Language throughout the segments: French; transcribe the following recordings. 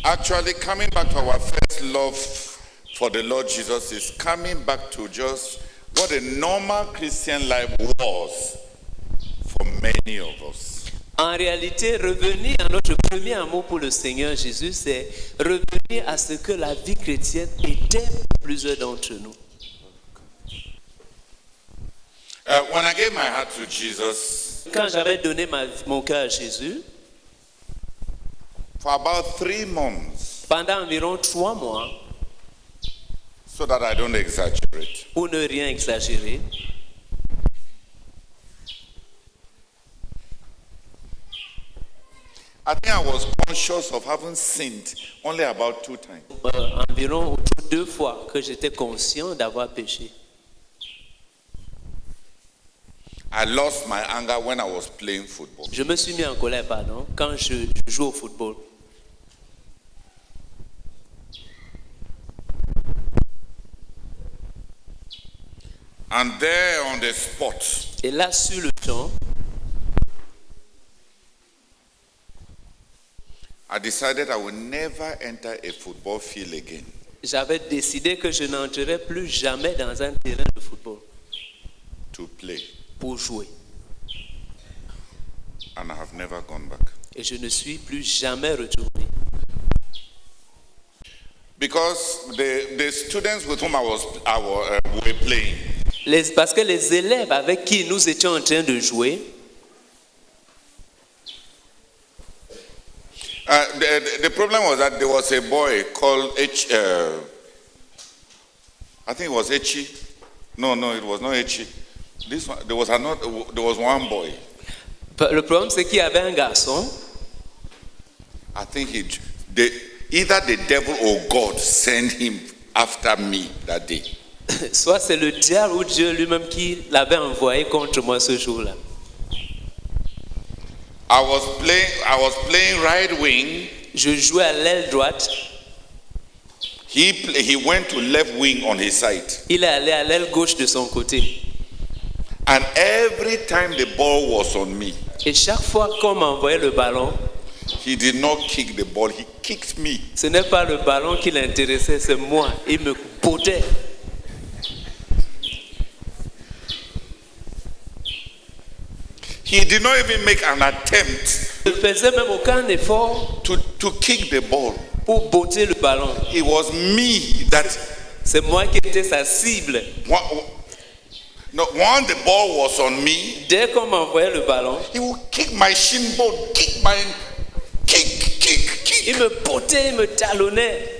Actually, coming back to our first love for the Lord Jesus is coming back to just what a normal Christian life was for many of us. En réalité, revenir à notre premier amour pour le Seigneur Jésus, c'est revenir à ce que la vie chrétienne était pour plusieurs d'entre nous. When I gave my heart to Jesus, Quand j'avais donné mon cœur à Jésus, for about 3 months, pendant environ 3 mois, so that I don't exaggerate, pour ne rien exagérer, I think I was conscious of having sinned only about 2 times. environ autour de 2 fois que j'étais conscient d'avoir péché. I lost my anger when I was playing football. Je me suis mis en colère, quand je joue au football. And there on the spot, Et là, sur le champ, I decided I would never enter a football field again. j'avais décidé que je n'entrerais plus jamais dans un terrain de football To play. pour jouer. And I have never gone back. Et je ne suis plus jamais retourné. Because the students with whom I were playing, Parce que les élèves avec qui nous étions en train de jouer, the problem was that there was a boy called I think it was Echi. No, it was not Echi. This one, there was one boy. le problème c'est qu'il y avait un garçon, I think either the devil or God sent him after me that day. soit c'est le diable ou Dieu lui-même qui l'avait envoyé contre moi ce jour-là. I was playing right wing. Je jouais à l'aile droite, He went to left wing on his side. il est allé à l'aile gauche de son côté. And every time the ball was on me, Et chaque fois qu'on m'envoyait le ballon, he did not kick the ball, he kicked me. ce n'est pas le ballon qui l'intéressait, c'est moi. Il me bottait. He did not even make an attempt Il ne faisait même aucun effort to kick the ball. pour botter le ballon. It was me that C'est moi qui étais sa cible. once the ball was on me, Dès qu'on m'envoyait le ballon, he would kick my shin bone, kick. il me bottait, il me talonnait.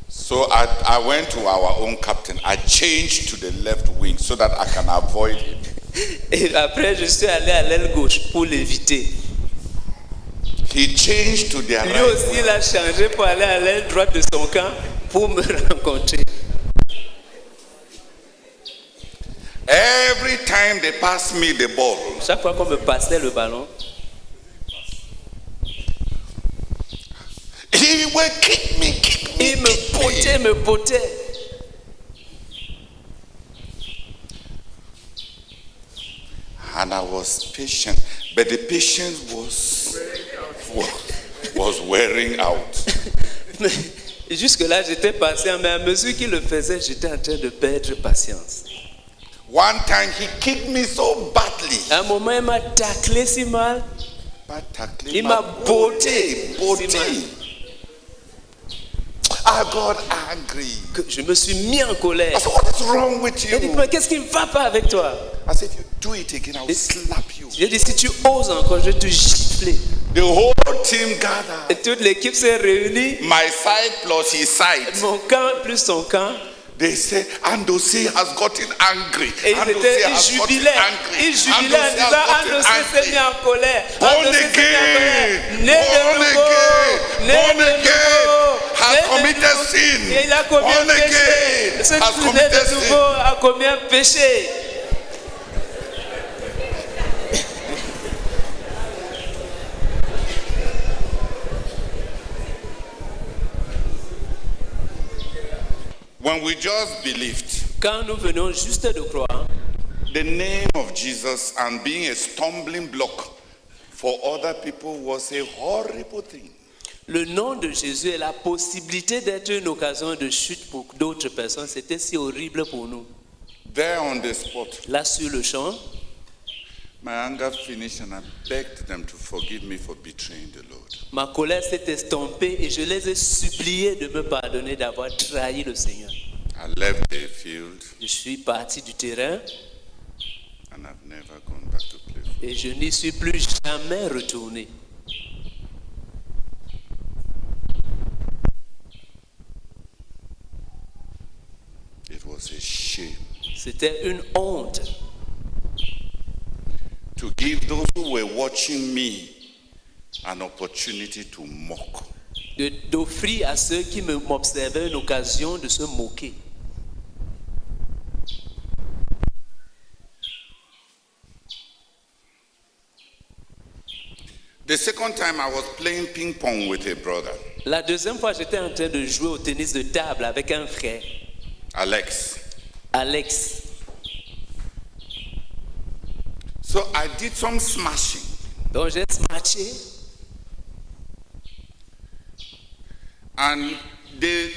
So I went to our own captain. I changed to the left wing so that I can avoid him. Et après, je suis allé à l'aile gauche pour l'éviter. He changed to the Lui right aussi, wing. il a changé pour aller à l'aile droite de son camp pour me rencontrer. Every time they passed me the ball, Chaque fois qu'on me passait le ballon, he would kick me. il me bottait. And I was patient, but the patience was wearing out. Et jusque-là, j'étais patient, mais à mesure qu'il le faisait, j'étais en train de perdre patience. One time he kicked me so badly. À un moment, il m'a taclé si mal. Il m'a botté si mal I got angry. que je me suis mis en colère. I said, what is wrong with J'ai dit, you? mais qu'est-ce qui ne va pas avec toi? I said, if you do it again, I will slap you. J'ai dit, si tu oses encore, je vais te gifler. The whole team gathered. Et toute l'équipe s'est réunie. My side plus his side. Mon camp plus son camp. They say Andosi has gotten angry. Et ils jubilaient en disant, Andosi s'est mis en colère. Born again, born again, has committed sin. Et il a commis un Born péché. again, Ce has qui naît committed de nouveau sin. a commis un péché. When we just believed, Quand nous venons juste de croire, the name of Jesus and being a stumbling block for other people was a horrible thing. le nom de Jésus et la possibilité d'être une occasion de chute pour d'autres personnes, c'était si horrible pour nous. There on the spot, Là, sur le champ, my anger finished and I begged them to forgive me for betraying the Lord. ma colère s'est estompée et je les ai suppliés de me pardonner d'avoir trahi le Seigneur. I left the field Je suis parti du terrain and I've never gone back to play football. et je n'y suis plus jamais retourné. It was a shame C'était une honte to give those who were watching me an opportunity to mock. d'offrir à ceux qui m'observaient une occasion de se moquer. The second time I was playing ping pong with a brother, La deuxième fois, j'étais en train de jouer au tennis de table avec un frère, Alex. Alex. So I did some smashing. Donc j'ai smatché And the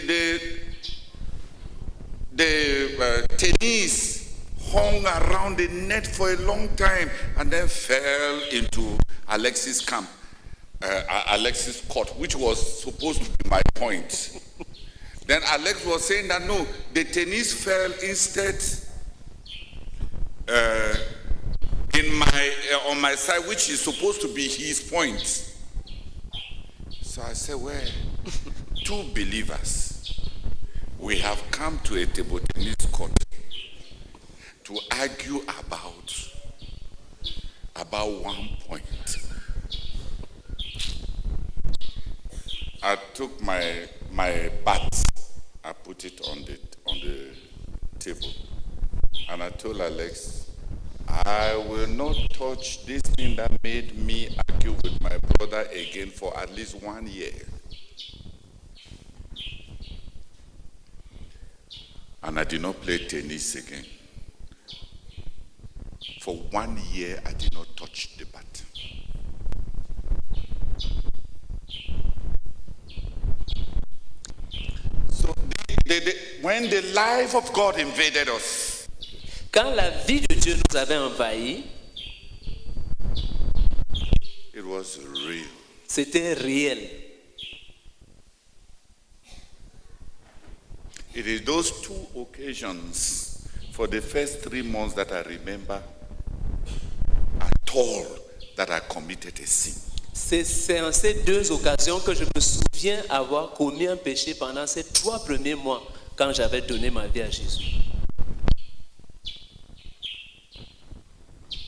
tennis hung around the net for a long time and then fell into Alexis' camp, Alexis' court, which was supposed to be my point. Then Alex was saying that no, the tennis fell instead on my side, which is supposed to be his point. So I said, well, two believers, we have come to a table tennis court to argue about 1 point. I took my bat, I put it on the table, and I told Alex, I will not touch this thing that made me argue with my brother again for at least 1 year. And I did not play tennis again. For 1 year, I did not touch the bat. So when the life of God invaded us, Quand la vie de Dieu nous avait envahis, it was real. c'était réel. It is those two occasions for the first 3 months that I remember at all that I committed a sin. C'est en ces deux occasions que je me souviens avoir commis un péché pendant ces 3 premiers mois quand j'avais donné ma vie à Jésus.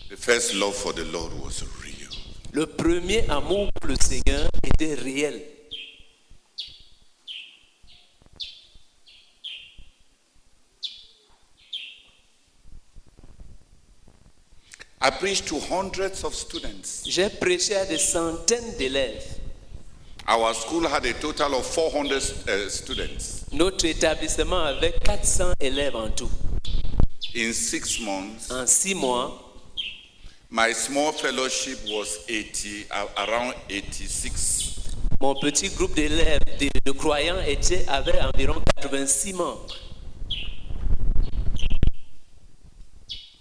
The first love for the Lord was real. Le premier amour pour le Seigneur était réel. I preached to hundreds of students. J'ai prêché à des centaines d'élèves. Our school had a total of 400 students. Notre établissement avait 400 élèves en tout. In 6 months, En 6 mois, my small fellowship was around 86. mon petit groupe d'élèves, de croyants, avait environ 86 membres.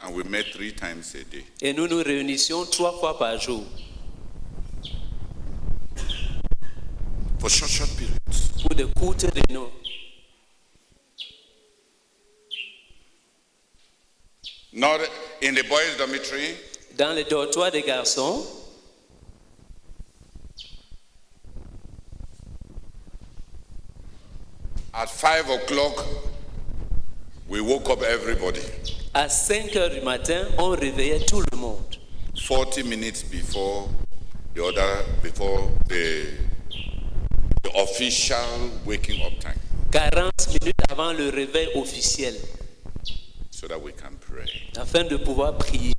And we met 3 times a day. Et nous nous réunissions 3 fois par jour For short periods. pour de courtes réunions. Not in the boys' dormitory, Dans les dortoirs des garçons, at 5 o'clock, we woke up everybody. à 5 heures du matin, on réveillait tout le monde. 40 minutes before the official waking up time, 40 minutes avant le réveil officiel, so that we can pray. afin de pouvoir prier.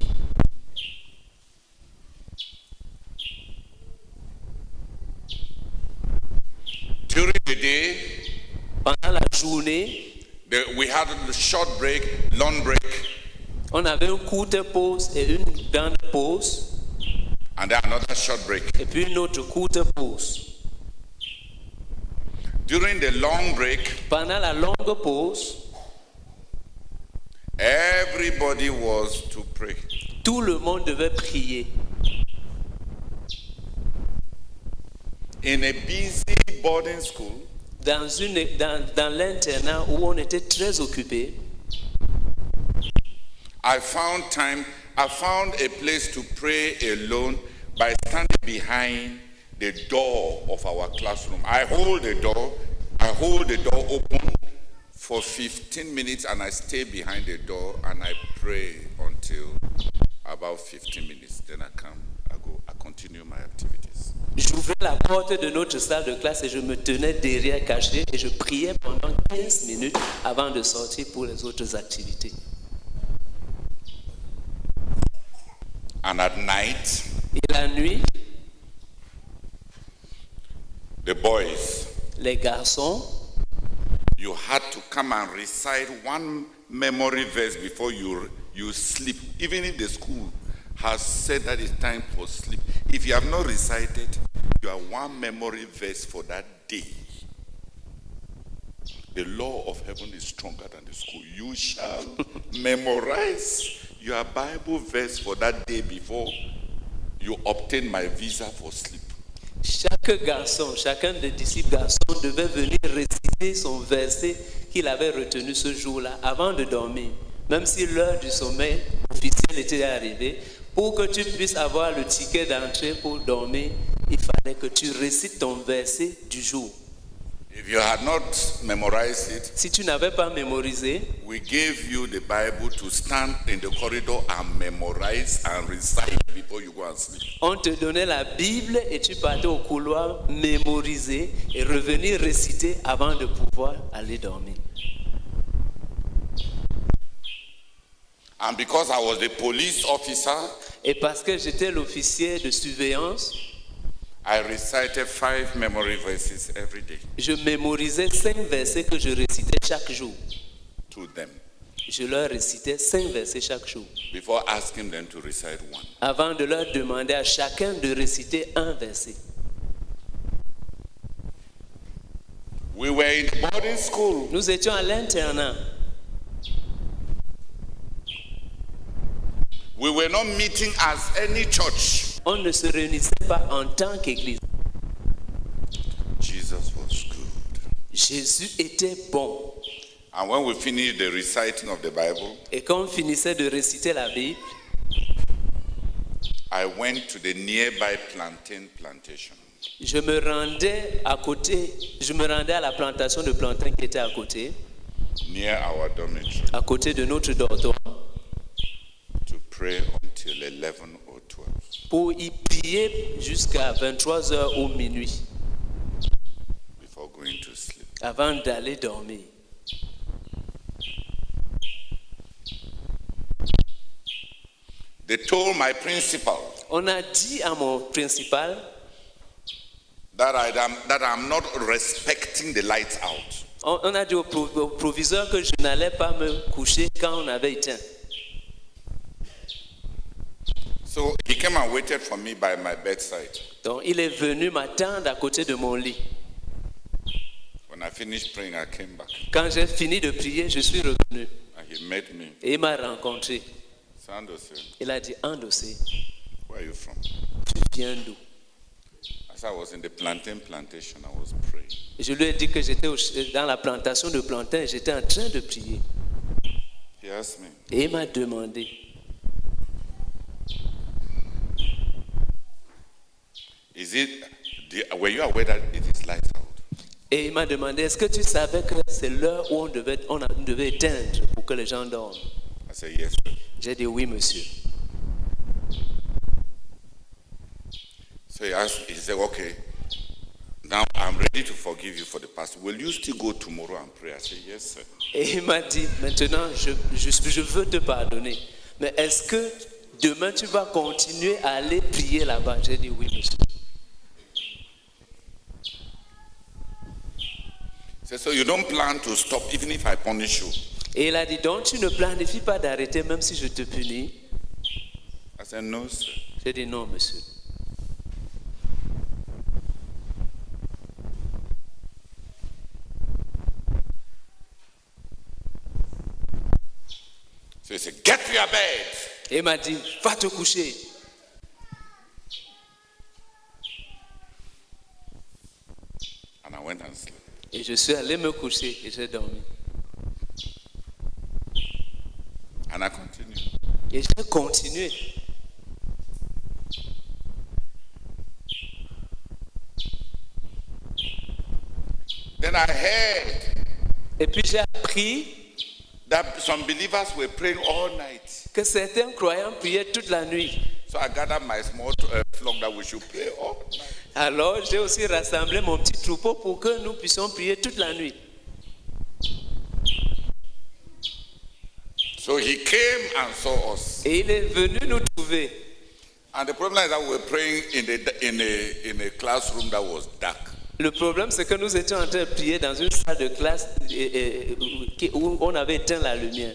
During the day, Pendant la journée, We had a short break, long break, On avait une courte pause et une grande pause, and then another short break. et puis une autre courte pause. During the long break, Pendant la longue pause, everybody was to pray. tout le monde devait prier. In a busy boarding school, Dans l'internat où on était très occupé, I found a place to pray alone by standing behind the door of our classroom. I hold the door open for 15 minutes and I stay behind the door and I pray until about 15 minutes. Then I continue my activities. j'ouvrais la porte de notre salle de classe et je me tenais derrière caché et je priais pendant 15 minutes avant de sortir pour les autres activités. And at night, Et la nuit, the boys, les garçons, you had to come and recite one memory verse before you sleep. Even if the school has said that it's time for sleep, if you have not recited your one memory verse for that day, the law of heaven is stronger than the school. You shall memorize your Bible verse for that day before you obtain my visa for sleep. chaque garçon, chacun des disciples garçons devait venir réciter son verset qu'il avait retenu ce jour-là avant de dormir. Même si l'heure du sommeil officiel était arrivée, pour que tu puisses avoir le ticket d'entrée pour dormir, il fallait que tu récites ton verset du jour. If you had not memorized it, Si tu n'avais pas mémorisé, we gave you the Bible to stand in the corridor and memorize and recite before you go and sleep. on te donnait la Bible et tu partais au couloir mémoriser et revenir réciter avant de pouvoir aller dormir. And because I was the police officer, Et parce que j'étais l'officier de surveillance, I recited 5 memory verses every day je mémorisais 5 versets que je récitais chaque jour. to them Je leur récitais 5 versets chaque jour, before asking them to recite one. avant de leur demander à chacun de réciter un verset. We were in boarding school. Nous étions à l'internat. We were not meeting as any church. On ne se réunissait pas en tant qu'église. Jesus was good. Jésus était bon. And when we finished the reciting of the Bible, Et quand on finissait de réciter la Bible, I went to the nearby plantain plantation. je me rendais à la plantation de plantain qui était à côté Near our dormitory de notre dortoir, to pray until 11 or 12. pour y prier jusqu'à 23h ou minuit, Before going to sleep. avant d'aller dormir. They told my principal On a dit à mon principal that I'm not respecting the lights out. on a dit au proviseur que je n'allais pas me coucher quand on avait éteint. So he came and waited for me by my bedside. Donc il est venu m'attendre à côté de mon lit. When I finished praying, I came back. Quand j'ai fini de prier, je suis revenu. And he met me. Et il m'a rencontré. Sandose, Il a dit, Endossé, where are you from? tu viens d'où? As I was in the plantain plantation, I was praying. Et je lui ai dit que j'étais dans la plantation de plantain et j'étais en train de prier. He asked me, Et il m'a demandé, were you aware that it is lights out? est-ce que tu savais que c'est l'heure où on devait éteindre pour que les gens dorment? I said, yes, sir. J'ai dit, oui, monsieur. So he said, okay, now I'm ready to forgive you for the past. Will you still go tomorrow and pray? I said, yes, sir. Et il m'a dit, maintenant, je veux te pardonner. Mais est-ce que demain, tu vas continuer à aller prier là-bas? J'ai dit, oui, monsieur. So you don't plan to stop even if I punish you. Et il a dit, donc tu ne planifies pas d'arrêter même si je te punis? I said, no, sir. J'ai dit, non, monsieur. So he said, get to your bed. Et il m'a dit, va te coucher. And I went and slept. Et je suis allé me coucher et j'ai dormi. And I continued. Et j'ai continué. Then I heard Et puis j'ai appris that some believers were praying all night. que certains croyants priaient toute la nuit. So I gathered my small flock that we should pray all night. Alors j'ai aussi rassemblé mon petit troupeau pour que nous puissions prier toute la nuit. So he came and saw us. Et il est venu nous trouver. And the problem is that we were praying in a classroom that was dark. Le problème, c'est que nous étions en train de prier dans une salle de classe où on avait éteint la lumière.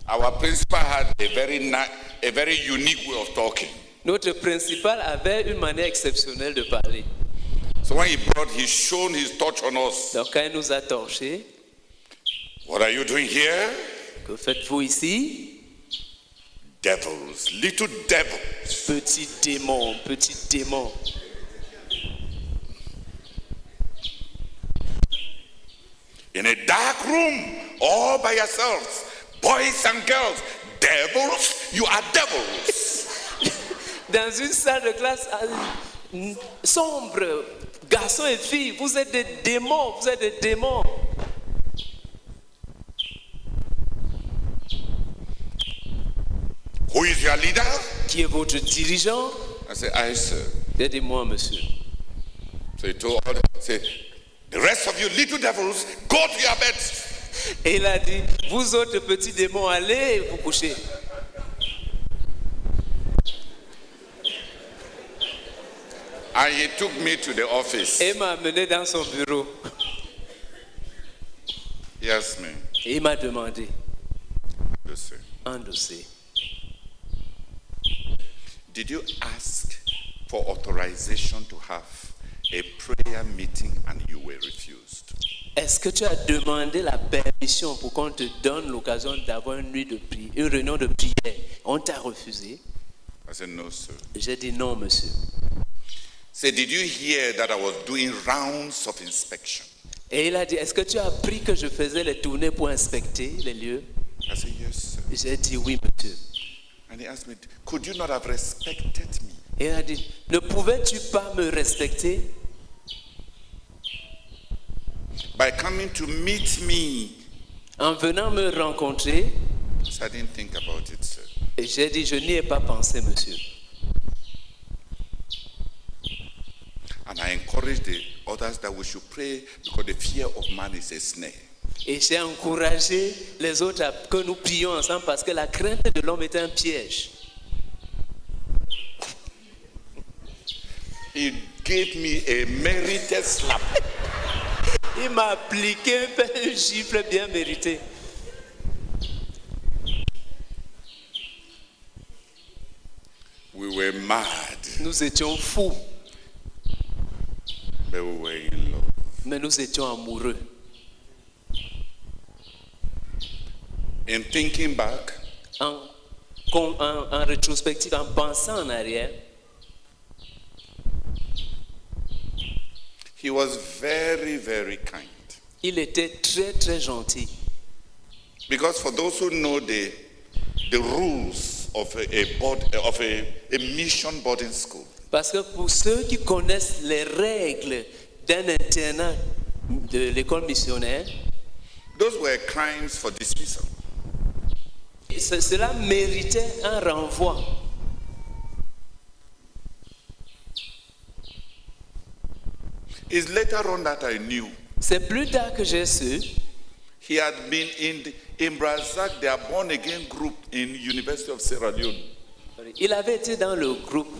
Our principal had a very unique way of talking. Notre principal avait une manière exceptionnelle de parler. So when he shone his torch on us. Donc quand il nous a torchés, What are you doing here? que faites-vous ici? Devils, little devils. Petit démon, petit démon. In a dark room, all by yourselves, boys and girls, devils, you are devils. Dans une salle de classe sombre, garçons et filles, vous êtes des démons, vous êtes des démons. Who is your leader? Qui est votre dirigeant? I said, I, sir. J'ai dit, moi, monsieur. So he told all the rest of you little devils, go to your beds. Et il a dit, vous autres petits démons, allez vous coucher. And he took me to the office. Et il m'a amené dans son bureau. He asked me, Et il m'a demandé, listen, un dossier. did you ask for authorization to have a prayer meeting and you were refused? Est-ce que tu as demandé la permission pour qu'on te donne l'occasion d'avoir une nuit de prière, une réunion de prière? On t'a refusé? I said, no, sir. J'ai dit non, monsieur. Say, did you hear that I was doing rounds of inspection? Et il a dit, est-ce que tu as appris que je faisais les tournées pour inspecter les lieux? I said, yes, sir. J'ai dit oui, monsieur. And he asked me, could you not have respected me? Et il a dit, ne pouvais-tu pas me respecter By coming to meet me? en venant me rencontrer? So I didn't think about it, sir. Et j'ai dit, je n'y ai pas pensé, monsieur. And I encouraged the others that we should pray because the fear of man is a snare. Et j'ai encouragé les autres à que nous prions ensemble parce que la crainte de l'homme est un piège. He gave me a merited slap. Il m'a appliqué un gifle bien mérité. We were mad, Nous étions fous, but we were in love. mais nous étions amoureux. In thinking back, En rétrospective, en pensant en arrière, he was very, very kind. il était très très gentil. Because for those who know the rules of a mission boarding school, Parce que pour ceux qui connaissent les règles d'un internat de l'école missionnaire, those were crimes for dismissal. cela méritait un renvoi. It's later on that I knew C'est plus tard que j'ai su he had been in Brazil, their born again group in University of Sierra Leone. il avait été dans le groupe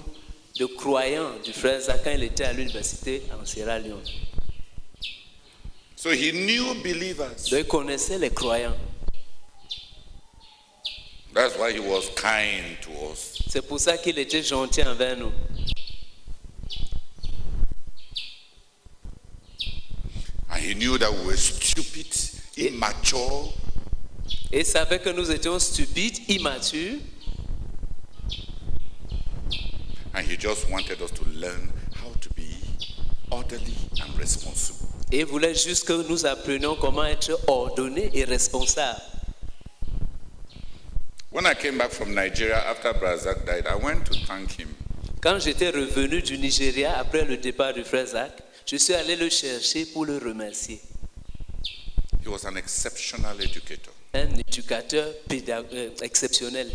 de croyants du frère Zach quand il était à l'université en Sierra Leone. So he knew believers. Donc il connaissait les croyants. That's why he was kind to us. C'est pour ça qu'il était gentil envers nous. And he knew that we were stupid, immature, Et il savait que nous étions stupides, immatures. and he just wanted us to learn how to be orderly and responsible. Et il voulait juste que nous apprenions comment être ordonnés et responsables. When I came back from Nigeria after Brazak died, I went to thank him. Quand j'étais revenu du Nigeria après le départ du frère Zach, je suis allé le chercher pour le remercier. He was an exceptional educator. Un éducateur exceptionnel.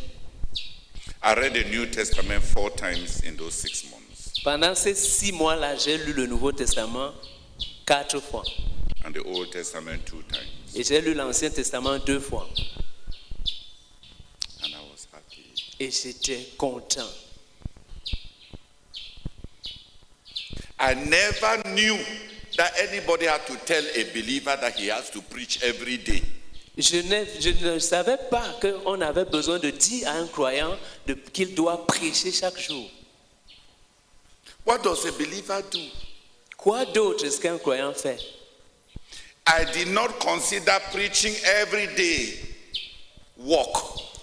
I read the New Testament 4 times in those 6 months, Pendant ces 6 mois-là, j'ai lu le Nouveau Testament 4 fois. and the Old Testament 2 times, Et j'ai lu l'Ancien Testament 2 fois. and I was happy. Et j'étais content. I never knew that anybody had to tell a believer that he has to preach every day. Je ne savais pas qu'on avait besoin de dire à un croyant qu'il doit prêcher chaque jour. What does a believer do? Quoi d'autre est-ce qu'un croyant fait? I did not consider preaching every day work.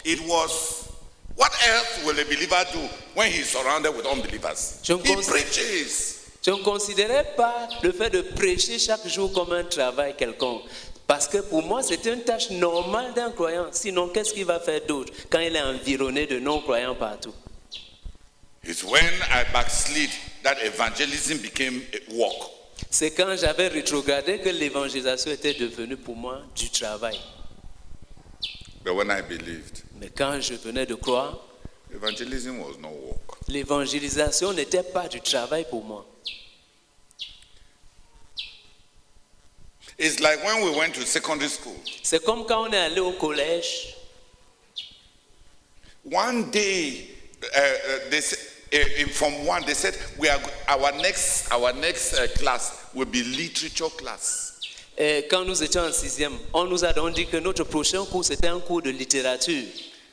It was, what else will a believer do when he's surrounded with unbelievers? Je He cons- preaches. Je ne considérais pas le fait de prêcher chaque jour comme un travail quelconque. Parce que pour moi, c'est une tâche normale d'un croyant. Sinon, qu'est-ce qu'il va faire d'autre quand il est environné de non-croyants partout? It's when I backslid that evangelism became a work. C'est quand j'avais rétrogradé que l'évangélisation était devenue pour moi du travail. But when I believed, Mais quand je venais de croire, evangelism was no work. l'évangélisation n'était pas du travail pour moi. It's like when we went to secondary school. C'est comme quand on est allé au collège. One day, they said, in Form 1, they said our next class will be literature class. Et quand nous étions en 6e, on nous a donc dit que notre prochain cours, c'était un cours de littérature.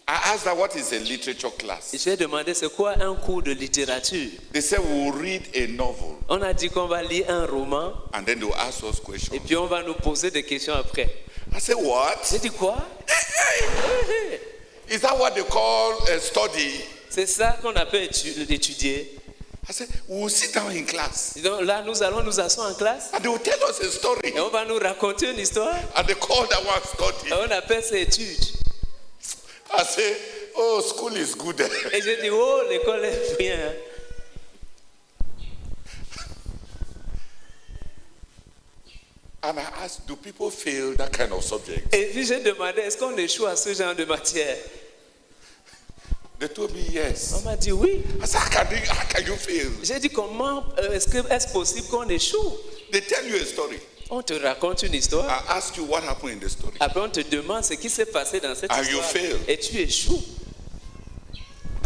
I asked her, what is a literature class? Et j'ai demandé, c'est quoi un cours de littérature? They said we will read a novel, On a dit qu'on va lire un roman and then they will ask us et questions. puis on va nous poser des questions après. I said, what? J'ai dit quoi? Is that what they call a study? C'est ça qu'on appelle étudier. I said, we will sit down in class, Et donc là, nous allons nous asseoir en classe and they will tell us a story, et on va nous raconter une histoire. and they call that one Et study. on appelle ça étude. I say, oh, school is good. Et j'ai dit, oh, l'école est bien. And I asked, do people fail that kind of subject? Et puis j'ai demandé, est-ce qu'on échoue à ce genre de matière? They told me yes. On m'a dit oui. I said, how can you fail? J'ai dit, comment est-ce possible qu'on échoue? They tell you a story. On te raconte une histoire. I ask you what happened in the story. Après, on te demande ce qui s'est passé dans cette And you histoire. fail. Et tu échoues.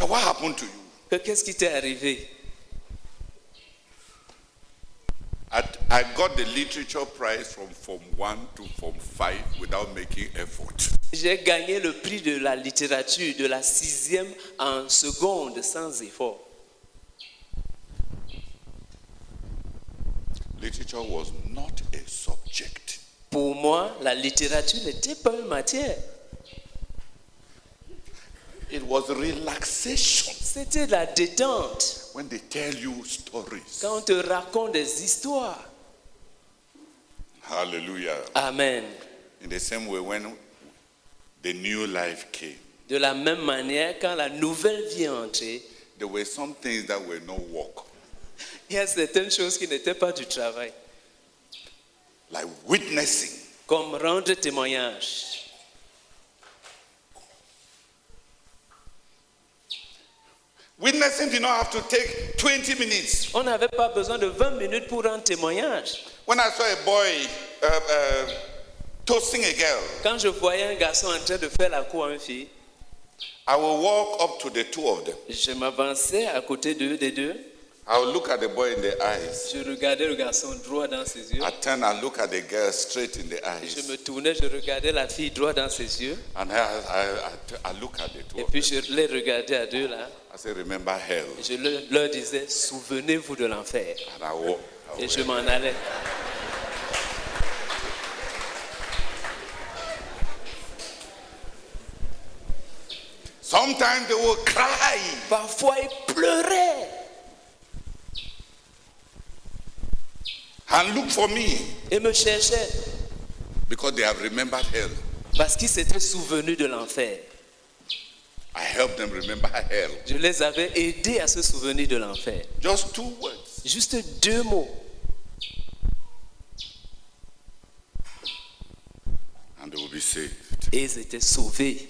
And what happened to you? Qu'est-ce qui t'est arrivé? I got the literature prize from Form 1 to Form 5 without making effort. J'ai gagné le prix de la littérature de la 6e en seconde sans effort. Literature was not a subject. Pour moi, la littérature n'était pas une matière. It was relaxation C'était la détente. when they tell you stories. Quand on te raconte des histoires. Hallelujah. Amen. In the same way, when the new life came, De la même manière, quand la nouvelle vie est entrée, there were some things that were no work, il y a certaines choses qui n'étaient pas du travail. like witnessing. Comme rendre témoignage. Witnessing did not have to take 20 minutes. On n'avait pas besoin de 20 minutes pour rendre témoignage. When I saw a boy toasting a girl, Quand je voyais un garçon en train de faire la cour à une fille, I will walk up to the two of them je m'avançais à côté d'eux, des deux, I would look at the boy in the eyes. Je regardais le garçon droit dans ses yeux. I turn and look at the girl straight in the Je eyes. me tournais, je regardais la fille droit dans ses yeux. And I look at the two Et of puis them. je les regardais à deux là. I say, remember hell. Je leur disais, souvenez-vous de l'enfer. And I walk Et away. je m'en allais. Sometimes they will cry. Parfois, ils pleuraient And look for me et me cherchaient because they have remembered hell. parce qu'ils s'étaient souvenus de l'enfer. I helped them remember hell. Je les avais aidés à se souvenir de l'enfer. Just 2 words. Juste 2 mots. And they will be saved. Et ils étaient sauvés.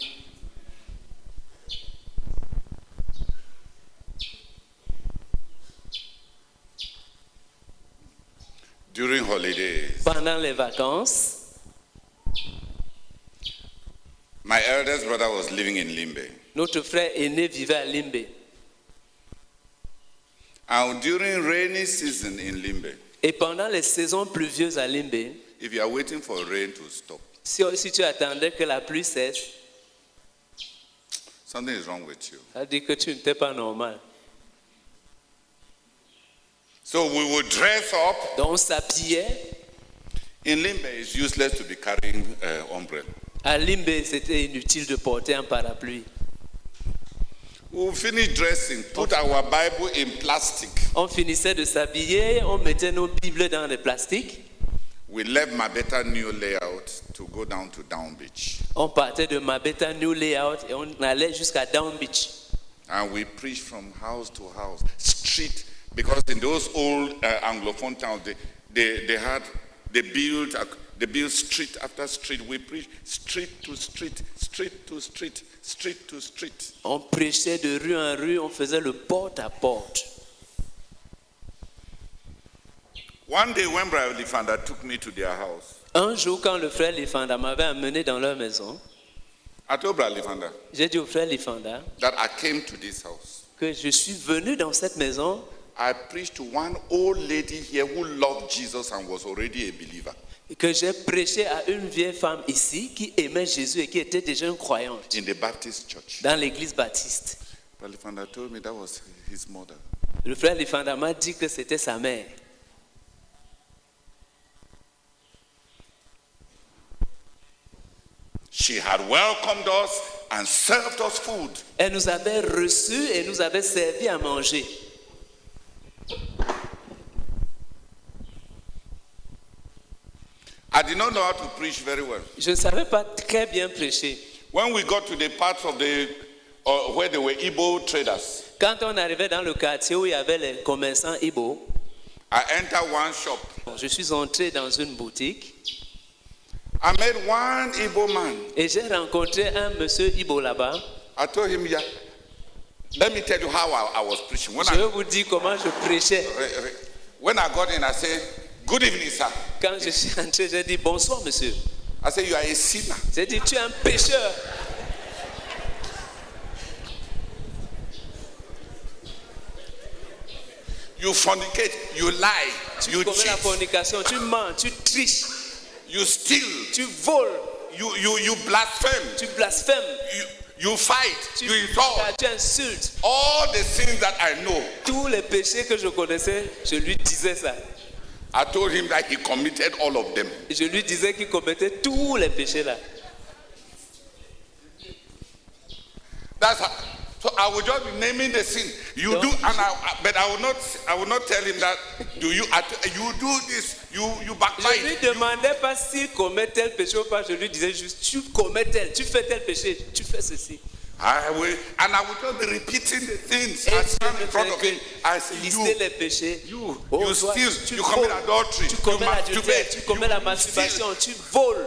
During holidays, Pendant les vacances, my eldest brother was living in Limbe. notre frère aîné vivait à Limbe. And during rainy season in Limbe, Et pendant les saisons pluvieuses à Limbe, if you are waiting for rain to stop, si tu attendais que la pluie cesse, something is wrong with you. ça veut dire que tu n'étais pas normal. So we would dress up. Donc on s'habillait. In Limbe, it's useless to be carrying umbrella. À Limbe, c'était inutile de porter un parapluie. We would finish dressing, put our Bible in plastic. On finissait de s'habiller, on mettait nos Bibles dans les plastiques. We left Mabeta New Layout to go down to Down Beach. On partait de Mabeta New Layout et on allait jusqu'à Down Beach. And we preached from house to house, street, because in those old Anglophone towns, they built street after street. We preached street to street, street to street, street to street. On prêchait de rue en rue, on faisait le porte à porte. One day when Brother Lifanda took me to their house, Un jour, quand le frère Lifanda m'avait amené dans leur maison, I told Brother Lifanda j'ai dit au frère Lifanda that I came to this house. que je suis venu dans cette maison. I preached to one old lady here who loved Jesus and was already a believer. Que j'ai prêché à une vieille femme ici qui aimait Jésus et qui était déjà une croyante In the Baptist church. dans l'église baptiste. Brother Lifanda told me that was his mother. Le frère Lifanda m'a dit que c'était sa mère. She had welcomed us and served us food. Elle nous avait reçus et nous avait servi à manger. I did not know how to preach very well. Je ne savais pas très bien prêcher. When we got to the parts of the where there were Igbo traders, Quand on arrivait dans le quartier où il y avait les commerçants Igbo, I entered one shop. je suis entré dans une boutique I met one Igbo man. et j'ai rencontré un monsieur Igbo là-bas. I told him, yeah, let me tell you how I was preaching. Je vais vous dire comment je prêchais. When I got in, I said, good evening, sir. Quand je suis entré, j'ai dit bonsoir monsieur. I said, you are a sinner. J'ai dit tu es un pécheur. You fornicate, you lie, Tu you commets la cheat, fornication, tu mens, tu triches, you steal, tu voles, you blaspheme, tu blasphèmes, you fight, tu, you insult. tu insultes. All the sins that I know. Tous les péchés que je connaissais, je lui disais ça. I told him that he committed all of them. Et je lui disais qu'il commettait tous les péchés là. That's how, so I would just be naming the sin. You No. do, but I will not tell him that. You do this? You Je lui backbite. demandais pas s'il commet tel péché ou pas. Je lui disais juste, tu commets tel, tu fais tel péché, tu fais ceci. I will just be repeating the things. Et I je stand ne in front fais of que him. I say, lister les péchés. you Oh, toi, steal, tu you commit voles, adultery, tu you commets l'adultère, masturbate, tu commets la masturbation, tu voles.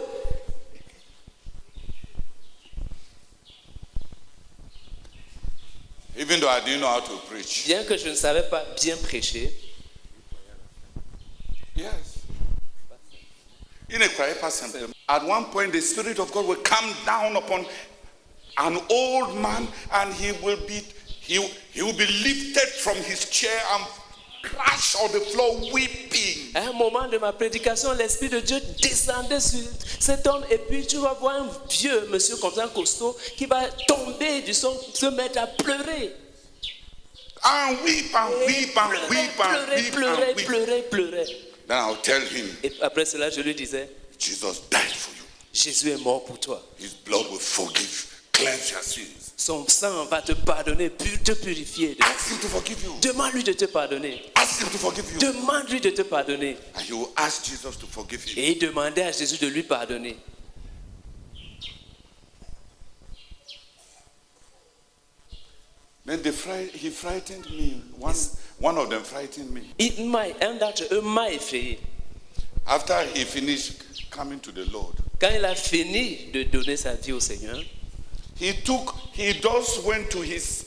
Even though I didn't know how to preach. Bien que je ne savais pas bien prêcher, Yes. In a quiet person, at one point the Spirit of God will come down upon an old man and he will be lifted from his chair and crashed on the floor weeping. À un moment de ma prédication, l'Esprit de Dieu descendait sur cet homme et puis tu vas voir un vieux monsieur comme ça, costaud, qui va tomber du son, se mettre à pleurer. And weep and weep and weep and weep and weep. Pleurer. Then I'll tell him, Et après cela, je lui disais, Jesus died for you. Jésus est mort pour toi. His blood will forgive, cleanse your sins. Son sang va te pardonner, te purifier. Ask him to forgive you. Demande-lui de te pardonner. Ask him to forgive you. Demande-lui de te pardonner. And you will ask Jesus to forgive him. Et demandez à Jésus de lui pardonner. Then he frightened me. One of them frightened me. Un m'a effrayé. After he finished coming to the Lord, Quand il a fini de donner sa vie au Seigneur, he just went to his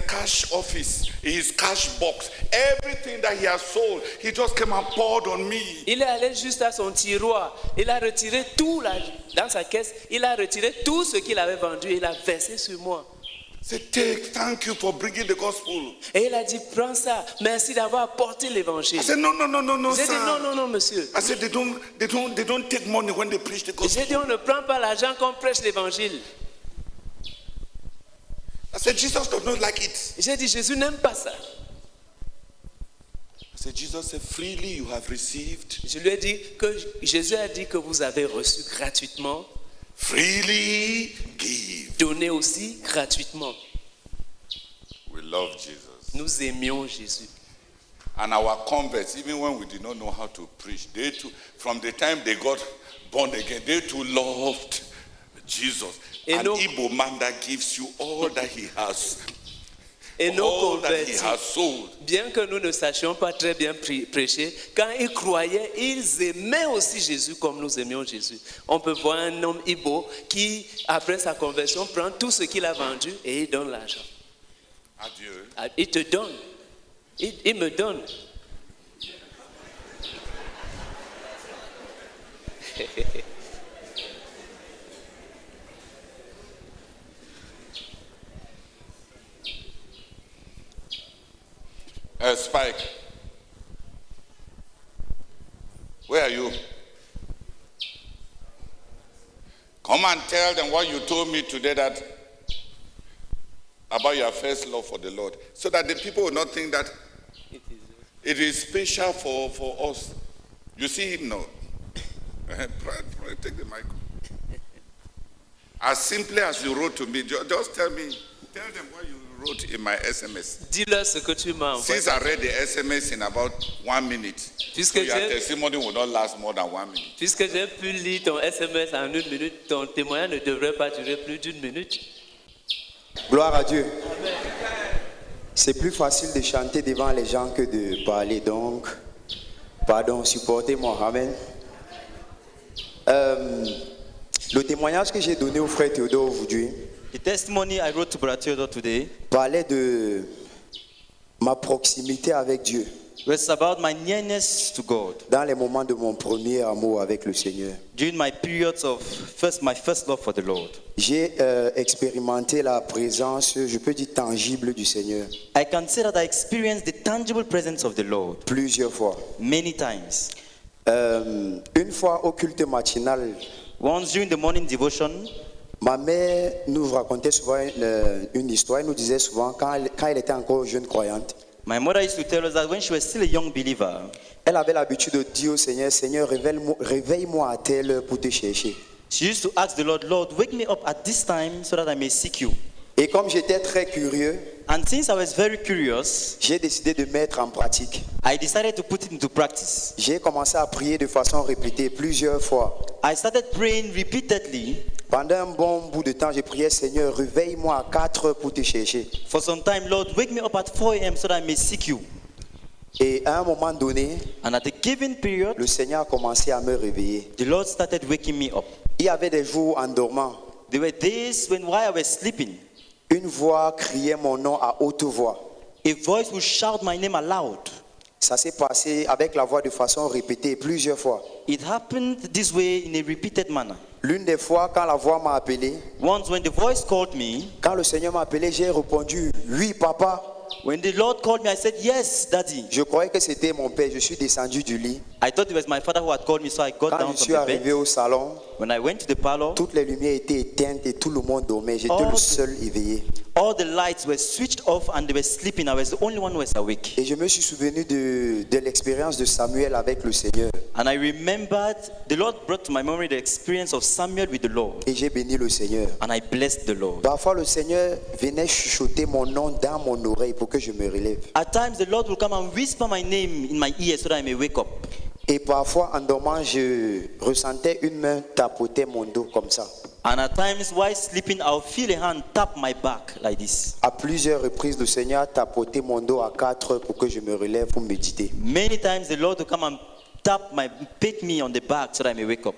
cash office, his cash box. Everything that he has sold, he just came and poured on me. il est allé juste à son tiroir. Il a retiré tout dans sa caisse. Il a retiré tout ce qu'il avait vendu et il a versé sur moi. Say, thank you for bringing the gospel. Et il a dit, prends ça. Merci d'avoir apporté l'évangile. I said, no, J'ai sir. dit, non, monsieur. I said, they don't take money when they preach the J'ai gospel. dit, on ne prend pas l'argent quand on prêche l'évangile. I said, Jesus does not like it. J'ai dit, Jésus n'aime pas ça. I said, Jesus said, freely you have received. Je lui ai dit que Jésus a dit que vous avez reçu gratuitement. Freely give. Donnez aussi gratuitement. We love Jesus. Nous aimions Jésus. And our converts, even when we did not know how to preach, they too, from the time they got born again, they too loved Jesus. An Igbo man that gives you all that he has. Et nos All that he convertis, has sold. bien que nous ne sachions pas très bien prêcher, quand ils croyaient, ils aimaient aussi Jésus comme nous aimions Jésus. On peut voir un homme Igbo qui, après sa conversion, prend tout ce qu'il a vendu et il donne l'argent. Adieu. Il te donne. Il me donne. Spike, where are you? Come and tell them what you told me today about your first love for the Lord, so that the people will not think that it is special for us. You see him now. Take the mic. As simply as you wrote to me, just tell them what you wrote in my SMS. Dis-leur ce que tu m'as envoyé. Since I read the SMS in about 1 minute, so your testimony will not last more than 1 minute. Puisque j'ai pu lire ton SMS en 1 minute, ton témoignage ne devrait pas durer plus d'1 minute. Gloire à Dieu. C'est plus facile de chanter devant les gens que de parler, donc, pardon, supportez-moi, amen. Le témoignage que j'ai donné au frère Théodore aujourd'hui The testimony I wrote to Brother Theodore today parlait de ma proximité avec Dieu was about my nearness to God dans les moments de mon premier amour avec le Seigneur. during my periods of my first love for the Lord. J'ai expérimenté la présence, je peux dire tangible du Seigneur I can say that I experienced the tangible presence of the Lord plusieurs fois. many times. Une fois au culte matinal, Once during the morning devotion, ma mère nous racontait souvent une histoire. Elle nous disait souvent, quand elle était encore jeune croyante, my mother used to tell us that when she was still a young believer, elle avait l'habitude de dire au Seigneur, Seigneur, réveille-moi à telle heure pour te chercher. she used to ask the Lord, Lord, wake me up at this time so that I may seek you. Et comme j'étais très curieux, And since I was very curious, j'ai décidé de mettre en pratique. I decided to put it into practice. J'ai commencé à prier de façon répétée plusieurs fois. I started praying repeatedly. Pendant un bon bout de temps, j'ai prié, Seigneur, réveille-moi à 4 heures pour te chercher. For some time, Lord, wake me up at 4 a.m. so that I may seek you. Et à un moment donné, And at a given period, le Seigneur a commencé à me réveiller. the Lord started waking me up. Il y avait des jours en dormant. There were days while I was sleeping, Une voix criait mon nom à haute voix. a voice would shout my name aloud. Ça s'est passé avec la voix de façon répétée plusieurs fois. It happened this way in a repeated manner. L'une des fois, quand la voix m'a appelé, Once when the voice called me, quand le Seigneur m'a appelé, j'ai répondu, oui papa. When the Lord called me, I said, yes, Daddy. Je croyais que c'était mon père. Je suis descendu du lit. I thought it was my father who had called me, so I got Quand down je suis from the bed. arrivé au salon, When I went to the parlor, toutes les lumières étaient éteintes et tout le monde dormait. J'étais Oh. le seul éveillé. all the lights were switched off and they were sleeping. I was the only one who was awake. Et je me suis souvenu de l'expérience de Samuel avec le Seigneur. And I remembered, the Lord brought to my memory the experience of Samuel with the Lord. Et j'ai béni le Seigneur. And I blessed the Lord. Parfois, le Seigneur venait chuchoter mon nom dans mon oreille pour que je me relève. At times, the Lord will come and whisper my name in my ear so that I may wake up. Et parfois, en dormant, je ressentais une main tapoter mon dos comme ça. And at times, while sleeping, I'll feel a hand tap my back like this. À plusieurs reprises, le Seigneur a tapoté mon dos à 4 heures pour que je me relève pour méditer. Many times, the Lord will come and pat me on the back so that I may wake up.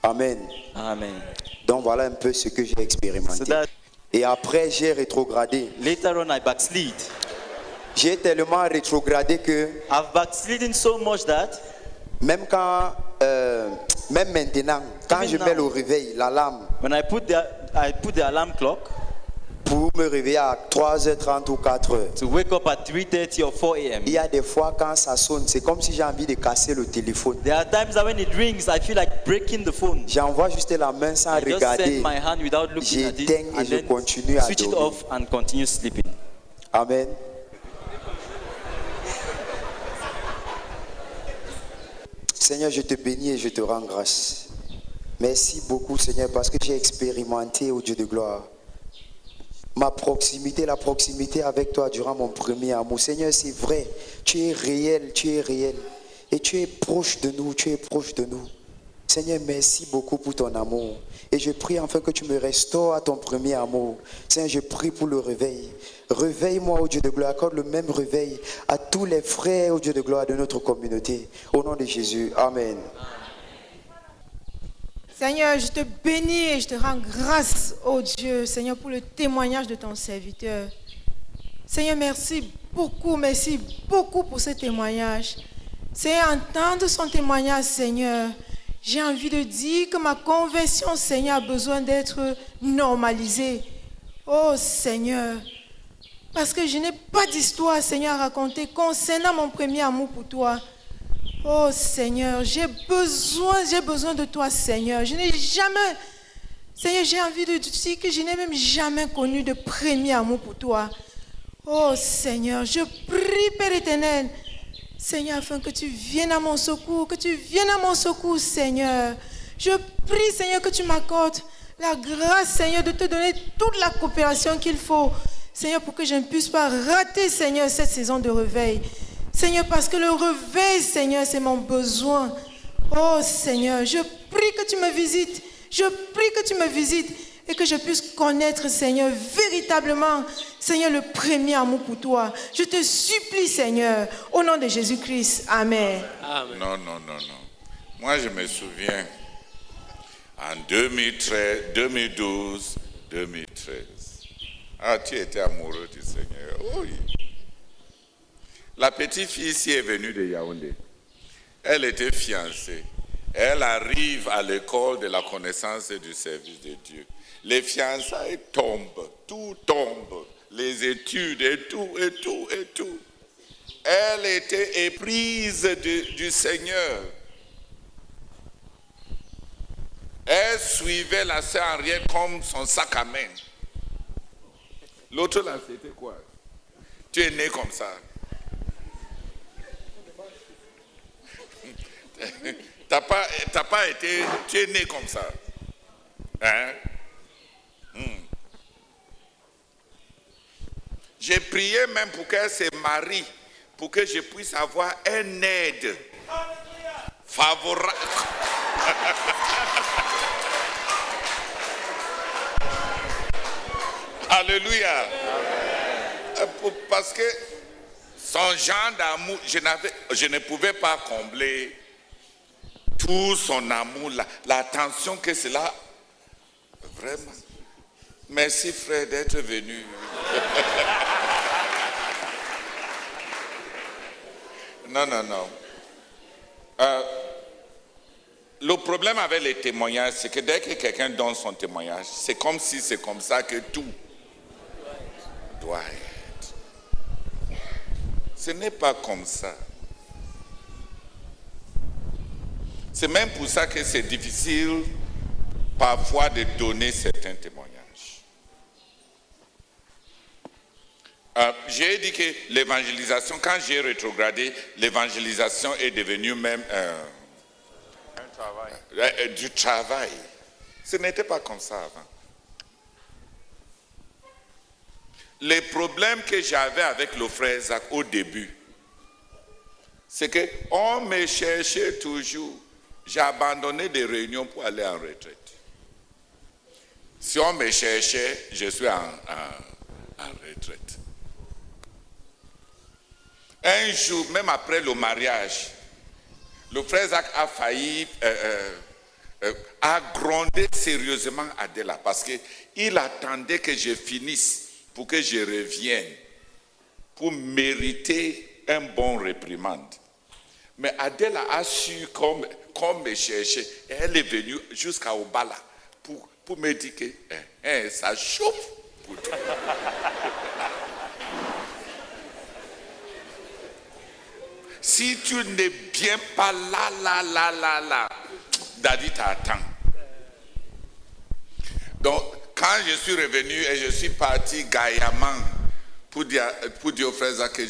Amen. Amen. Donc voilà un peu ce que j'ai expérimenté. So that Et après, j'ai rétrogradé. later on, I backslid. J'ai tellement rétrogradé que I've backslidden so much that même quand, même maintenant, quand Even je now. mets le réveil, l'alarme, when I put the alarm clock pour me réveiller à 3h30 ou 4h, to wake up at 3:30 or 4 a.m. il y a des fois quand ça sonne, c'est comme si j'ai envie de casser le téléphone. There are times that when it rings, I feel like breaking the phone. J'envoie juste la main sans I just regarder. send my hand without looking at it J'éteins et and je then continue à switch it dormir. off and continue sleeping. Amen. Seigneur, je te bénis et je te rends grâce. Merci beaucoup, Seigneur, parce que j'ai expérimenté, au Dieu de gloire, ma proximité, la proximité avec toi durant mon premier amour. Seigneur, c'est vrai, tu es réel, et tu es proche de nous, tu es proche de nous. Seigneur, merci beaucoup pour ton amour. Et je prie enfin que tu me restaures à ton premier amour. Seigneur, je prie pour le réveil. Réveille-moi, ô Dieu de gloire. Accorde le même réveil à tous les frères, ô Dieu de gloire, de notre communauté. Au nom de Jésus. Amen. Seigneur, je te bénis et je te rends grâce, oh Dieu, Seigneur, pour le témoignage de ton serviteur. Seigneur, merci beaucoup pour ce témoignage. Seigneur, entendre son témoignage, Seigneur, j'ai envie de dire que ma conversion, Seigneur, a besoin d'être normalisée. Oh Seigneur, parce que je n'ai pas d'histoire, Seigneur, à raconter concernant mon premier amour pour toi. Oh Seigneur, j'ai besoin de toi, Seigneur. J'ai envie de dire que je n'ai même jamais connu de premier amour pour toi. Oh Seigneur, je prie, Père éternel, Seigneur, afin que tu viennes à mon secours, Seigneur. Je prie, Seigneur, que tu m'accordes la grâce, Seigneur, de te donner toute la coopération qu'il faut, Seigneur, pour que je ne puisse pas rater, Seigneur, cette saison de réveil. Seigneur, parce que le réveil, Seigneur, c'est mon besoin. Oh Seigneur, je prie que tu me visites. Et que je puisse connaître, Seigneur, véritablement, Seigneur, le premier amour pour toi. Je te supplie, Seigneur, au nom de Jésus-Christ. Amen. Amen. Non. Moi, je me souviens, en 2013, 2012, 2013. Ah, tu étais amoureux du Seigneur. Oui. La petite fille ici est venue de Yaoundé. Elle était fiancée. Elle arrive à l'école de la connaissance et du service de Dieu. Les fiançailles tombent, tout tombe, les études et tout. Elle était éprise du Seigneur. Elle suivait la sœur Henriette comme son sac à main. L'autre là, c'était quoi? Tu es né comme ça. T'as pas été, tu es né comme ça. Hein? J'ai prié même pour qu'elle se marie, pour que je puisse avoir une aide favorable. Alléluia. Parce que son genre d'amour, je ne pouvais pas combler tout son amour, l'attention que cela. Vraiment. Merci frère d'être venu. Non. Le problème avec les témoignages, c'est que dès que quelqu'un donne son témoignage, c'est comme si c'est comme ça que tout doit être. Ce n'est pas comme ça. C'est même pour ça que c'est difficile parfois de donner certains témoignages. J'ai dit que l'évangélisation, quand j'ai rétrogradé, l'évangélisation est devenue même du travail. Ce n'était pas comme ça avant. Les problèmes que j'avais avec le frère Zach au début, c'est qu'on me cherchait toujours. J'ai abandonné des réunions pour aller en retraite. Si on me cherchait, je suis en retraite. Un jour, même après le mariage, le frère Zach a failli a grondé sérieusement Adela parce qu'il attendait que je finisse pour que je revienne, pour mériter un bon réprimande. Mais Adela a su qu'on me cherchait et elle est venue jusqu'à Obala pour me dire que ça chauffe pour toi. Si tu n'es bien pas là, Daddy t'attend. Donc, quand je suis revenu et je suis parti gaillamment pour dire au frère Zach que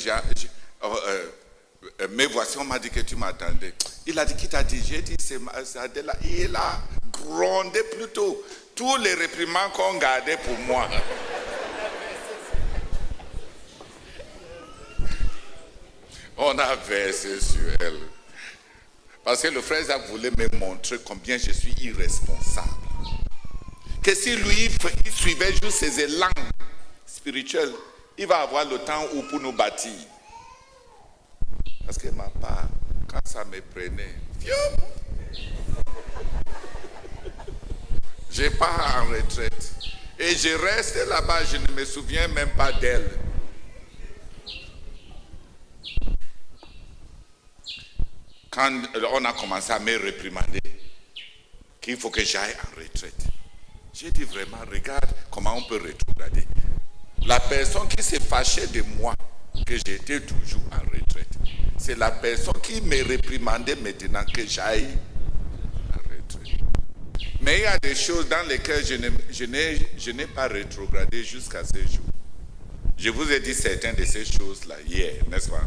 mais voici, on m'a dit que tu m'attendais. Il a dit, qui t'a dit? J'ai dit, c'est Adela. Il a grondé plutôt tous les réprimands qu'on gardait pour moi. On a versé sur elle. Parce que le frère Zach voulait me montrer combien je suis irresponsable. Que si lui, il suivait juste ses élans spirituels, il va avoir le temps pour nous bâtir. Parce que ma part, quand ça me prenait, je pars en retraite. Et je reste là-bas, je ne me souviens même pas d'elle. Quand on a commencé à me réprimander, qu'il faut que j'aille en retraite. J'ai dit vraiment, regarde comment on peut rétrograder. La personne qui s'est fâchée de moi, que j'étais toujours en retraite, c'est la personne qui me réprimandait maintenant que j'aille en retraite. Mais il y a des choses dans lesquelles je n'ai pas rétrogradé jusqu'à ce jour. Je vous ai dit certaines de ces choses-là hier, n'est-ce pas?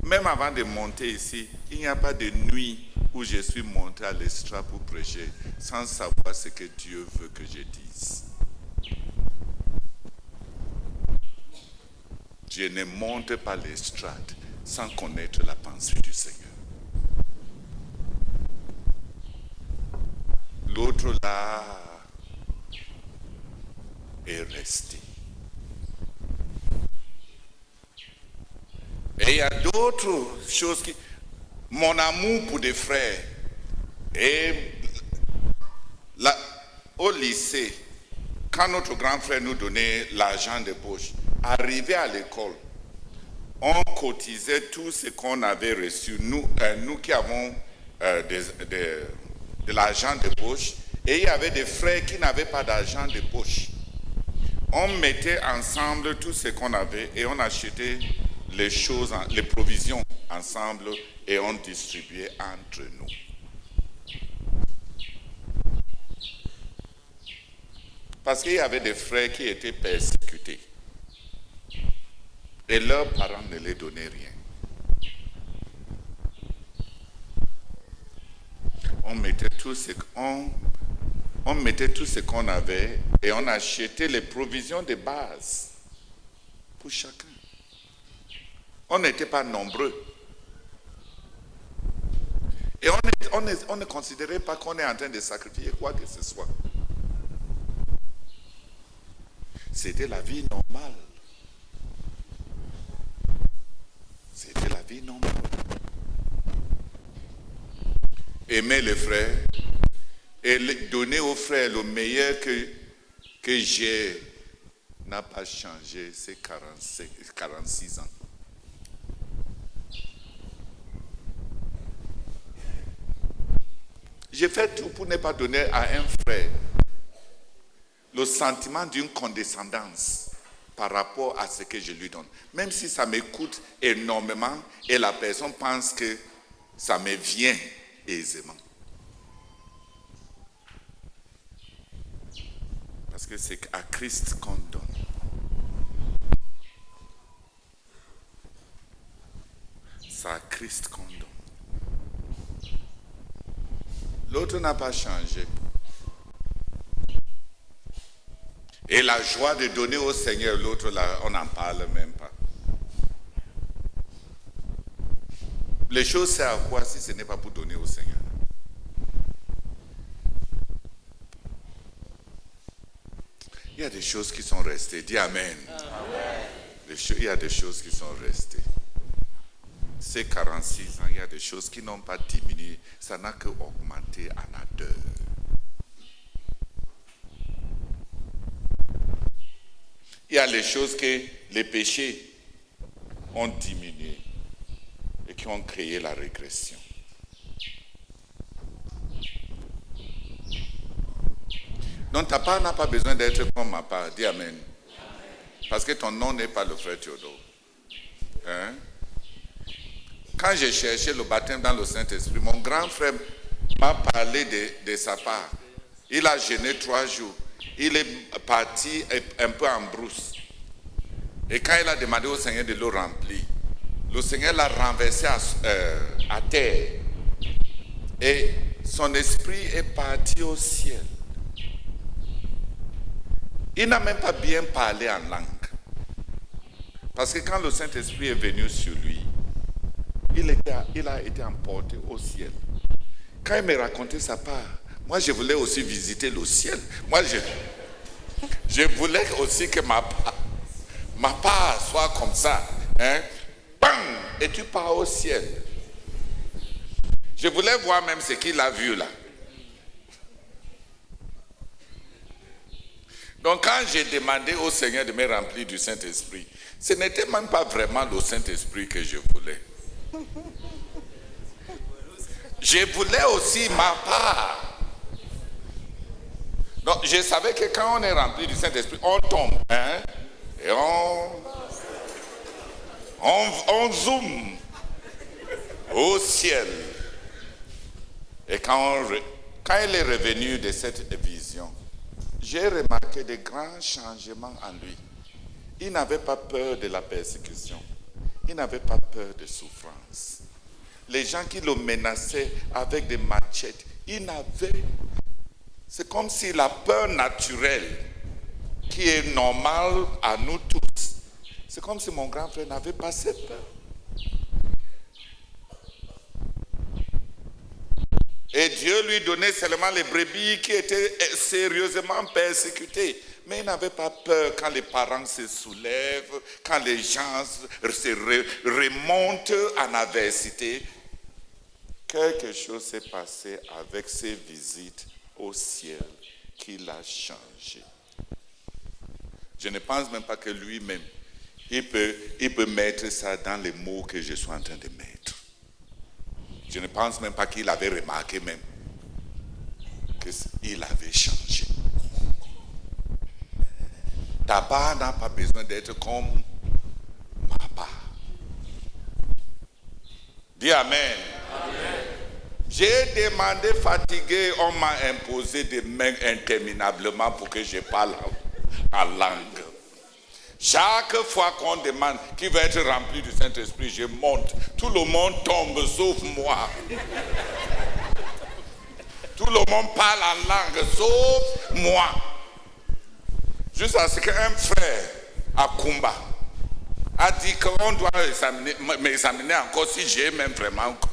Même avant de monter ici, il n'y a pas de nuit où je suis monté à l'estrade pour prêcher sans savoir ce que Dieu veut que je dise. Je ne monte pas l'estrade sans connaître la pensée du Seigneur. L'autre là est resté. Et il y a d'autres choses qui... Mon amour pour des frères. Et là, au lycée, quand notre grand frère nous donnait l'argent de poche, arrivé à l'école, on cotisait tout ce qu'on avait reçu, nous qui avons de l'argent de poche, et il y avait des frères qui n'avaient pas d'argent de poche. On mettait ensemble tout ce qu'on avait et on achetait les choses, les provisions ensemble et on distribuait entre nous. Parce qu'il y avait des frères qui étaient persécutés et leurs parents ne les donnaient rien. On mettait tout ce qu'on avait et on achetait les provisions de base pour chacun. On n'était pas nombreux. Et on ne considérait pas qu'on est en train de sacrifier quoi que ce soit. C'était la vie normale. C'était la vie normale. Aimer les frères et donner aux frères le meilleur que j'ai n'a pas changé ces 46 ans. J'ai fait tout pour ne pas donner à un frère le sentiment d'une condescendance. par rapport à ce que je lui donne. Même si ça me coûte énormément et la personne pense que ça me vient aisément. Parce que c'est à Christ qu'on donne. C'est à Christ qu'on donne. L'autre n'a pas changé. Et la joie de donner au Seigneur, l'autre, là, on n'en parle même pas. Les choses servent à quoi si ce n'est pas pour donner au Seigneur? Il y a des choses qui sont restées. Dis Amen. Il y a des choses qui sont restées. Ces 46 ans, il y a des choses qui n'ont pas diminué. Ça n'a qu'augmenté en ardeur. Il y a les choses que les péchés ont diminué et qui ont créé la régression. Donc ta part n'a pas besoin d'être comme ma part. Dis Amen. Parce que ton nom n'est pas le frère Théodore. Hein? Quand j'ai cherché le baptême dans le Saint-Esprit, mon grand frère m'a parlé de sa part. Il a jeûné 3 jours. Il est parti un peu en brousse. Et quand il a demandé au Seigneur de le remplir, le Seigneur l'a renversé à terre. Et son esprit est parti au ciel. Il n'a même pas bien parlé en langue. Parce que quand le Saint-Esprit est venu sur lui, il a été emporté au ciel. Quand il me racontait sa part, moi je voulais aussi visiter le ciel. Moi je voulais aussi que ma part soit comme ça. Hein? Bam! Et tu pars au ciel. Je voulais voir même ce qu'il a vu là. Donc quand j'ai demandé au Seigneur de me remplir du Saint-Esprit, ce n'était même pas vraiment le Saint-Esprit que je voulais. Je voulais aussi ma part. Donc je savais que quand on est rempli du Saint-Esprit, on tombe. Hein? Et on zoome au ciel. Et quand il est revenu de cette vision, j'ai remarqué de grands changements en lui. Il n'avait pas peur de la persécution. Il n'avait pas peur de souffrance. Les gens qui le menaçaient avec des machettes, c'est comme si la peur naturelle, qui est normale à nous tous, c'est comme si mon grand frère n'avait pas cette peur. Et Dieu lui donnait seulement les brebis qui étaient sérieusement persécutées. Mais il n'avait pas peur quand les parents se soulèvent, quand les gens se remontent en adversité. Quelque chose s'est passé avec ces visites au ciel qui l'a changé. Je ne pense même pas que lui-même, il peut mettre ça dans les mots que je suis en train de mettre. Je ne pense même pas qu'il avait remarqué même qu'il avait changé. Ta part n'a pas besoin d'être comme ma part. Dis Amen. Amen. J'ai demandé fatigué, on m'a imposé des mains interminablement pour que je parle en langue. Chaque fois qu'on demande qui va être rempli du Saint-Esprit, je monte. Tout le monde tombe sauf moi. Tout le monde parle en langue sauf moi. Jusqu'à ce qu'un frère à Kumba a dit qu'on doit m'examiner encore si j'ai même vraiment cru.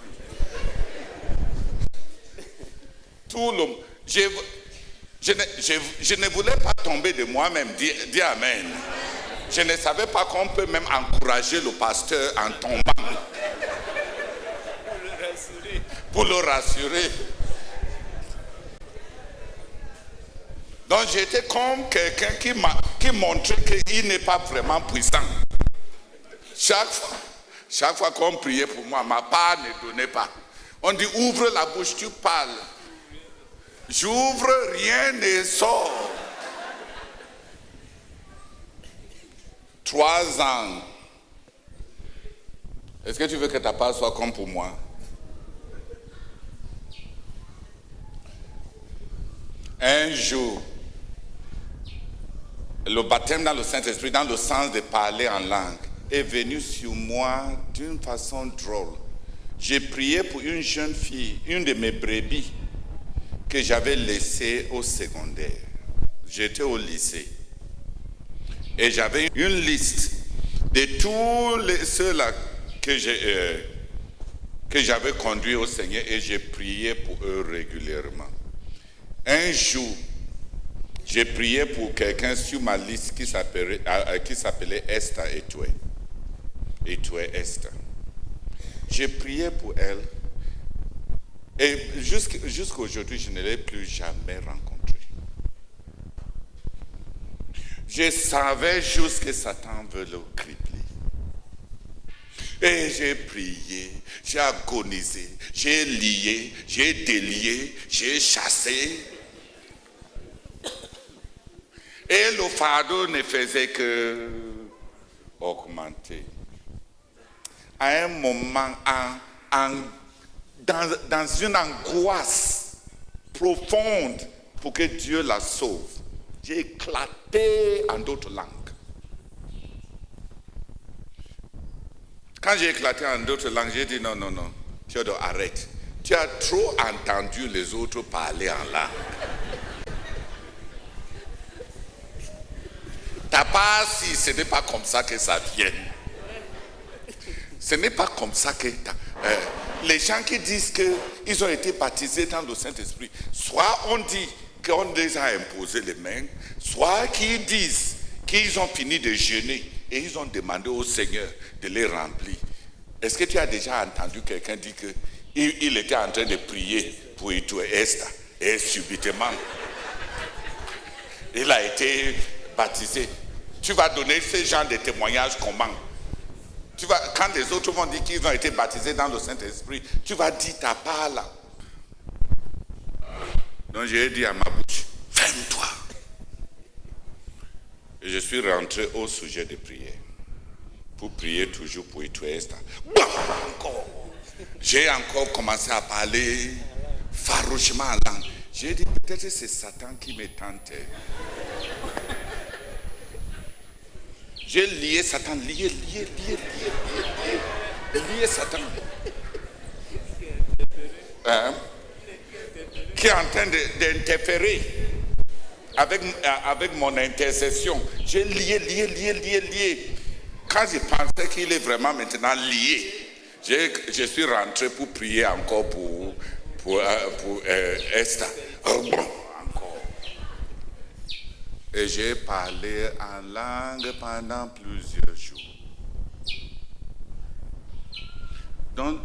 Tout le monde. Je ne voulais pas tomber de moi-même. Dis Amen. Je ne savais pas qu'on peut même encourager le pasteur en tombant. Pour le rassurer. Donc j'étais comme quelqu'un qui montrait qu'il n'est pas vraiment puissant. Chaque fois qu'on priait pour moi, ma part ne donnait pas. On dit ouvre la bouche, tu parles. J'ouvre, rien ne sort. 3 ans. Est-ce que tu veux que ta part soit comme pour moi? Un jour, le baptême dans le Saint-Esprit, dans le sens de parler en langue, est venu sur moi d'une façon drôle. J'ai prié pour une jeune fille, une de mes brebis, que j'avais laissée au secondaire. J'étais au lycée. Et j'avais une liste de tous ceux-là que j'avais conduits au Seigneur et j'ai prié pour eux régulièrement. Un jour, j'ai prié pour quelqu'un sur ma liste qui s'appelait Esther Etoué. Etoué Esther. J'ai prié pour elle et jusqu'à aujourd'hui, je ne l'ai plus jamais rencontrée. Je savais juste que Satan veut le crippler. Et j'ai prié, j'ai agonisé, j'ai lié, j'ai délié, j'ai chassé. Et le fardeau ne faisait que augmenter. À un moment, dans une angoisse profonde pour que Dieu la sauve, j'ai éclaté en d'autres langues. Quand j'ai éclaté en d'autres langues, j'ai dit non, Théodore, arrête. Tu as trop entendu les autres parler en langue. T'as pas si ce n'est pas comme ça que ça vient. Ce n'est pas comme ça que les gens qui disent qu'ils ont été baptisés dans le Saint-Esprit, soit on dit qu'on les a imposé les mains, soit qu'ils disent qu'ils ont fini de jeûner et ils ont demandé au Seigneur de les remplir. Est-ce que tu as déjà entendu quelqu'un dire qu'il était en train de prier pour Esther et subitement il a été baptisé? Tu vas donner ce genre de témoignages comment? Quand les autres vont dire qu'ils ont été baptisés dans le Saint-Esprit, tu vas dire ta part là. Donc j'ai dit à ma bouche, ferme-toi. Et je suis rentré au sujet de prière. Pour prier toujours pour Esther. Encore. J'ai encore commencé à parler farouchement en langue. J'ai dit peut-être que c'est Satan qui me tentait. J'ai lié Satan, lié Satan. Qui est en train d'interférer avec mon intercession. J'ai lié. Quand je pensais qu'il est vraiment maintenant lié, je suis rentré pour prier encore pour Esther. Encore. Et j'ai parlé en langue pendant plusieurs jours. Donc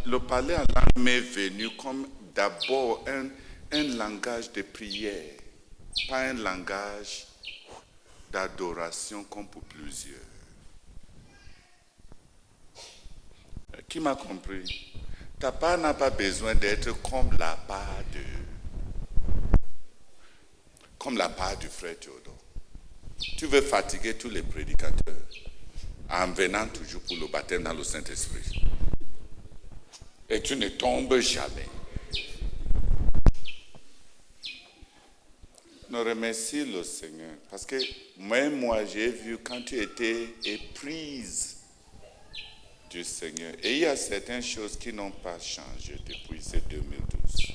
le parler en langue m'est venu comme d'abord un langage de prière, pas un langage d'adoration comme pour plusieurs. Qui m'a compris? Ta part n'a pas besoin d'être comme la part du frère Théodore. Tu veux fatiguer tous les prédicateurs en venant toujours pour le baptême dans le Saint-Esprit. Et tu ne tombes jamais. Nous remercions le Seigneur parce que même moi j'ai vu quand tu étais éprise du Seigneur. Et il y a certaines choses qui n'ont pas changé depuis ce 2012.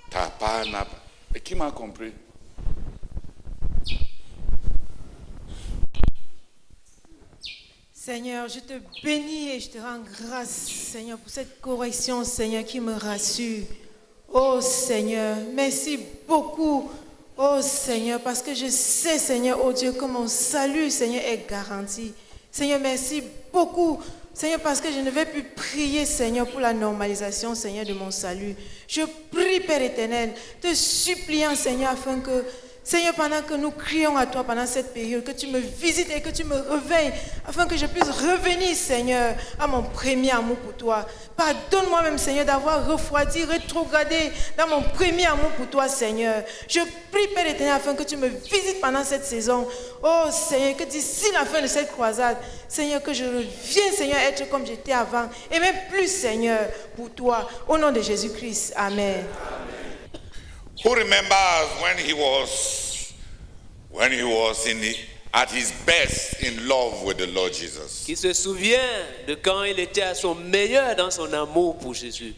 Ta part n'a pas. Et qui m'a compris? Seigneur, je te bénis et je te rends grâce, Seigneur, pour cette correction, Seigneur, qui me rassure. Oh Seigneur, merci beaucoup, oh Seigneur, parce que je sais, Seigneur, oh Dieu, que mon salut, Seigneur, est garanti. Seigneur, merci beaucoup, Seigneur, parce que je ne vais plus prier, Seigneur, pour la normalisation, Seigneur, de mon salut. Je prie, Père éternel, te suppliant, Seigneur, afin que Seigneur, pendant que nous crions à toi pendant cette période, que tu me visites et que tu me réveilles, afin que je puisse revenir, Seigneur, à mon premier amour pour toi. Pardonne-moi même, Seigneur, d'avoir refroidi, rétrogradé dans mon premier amour pour toi, Seigneur. Je prie, Père éternel, afin que tu me visites pendant cette saison. Oh, Seigneur, que d'ici la fin de cette croisade, Seigneur, que je revienne, Seigneur, être comme j'étais avant, et même plus, Seigneur, pour toi. Au nom de Jésus-Christ. Amen. Who remembers when he was at his best in love with the Lord Jesus? Qui se souvient de quand il était à son meilleur dans son amour pour Jésus?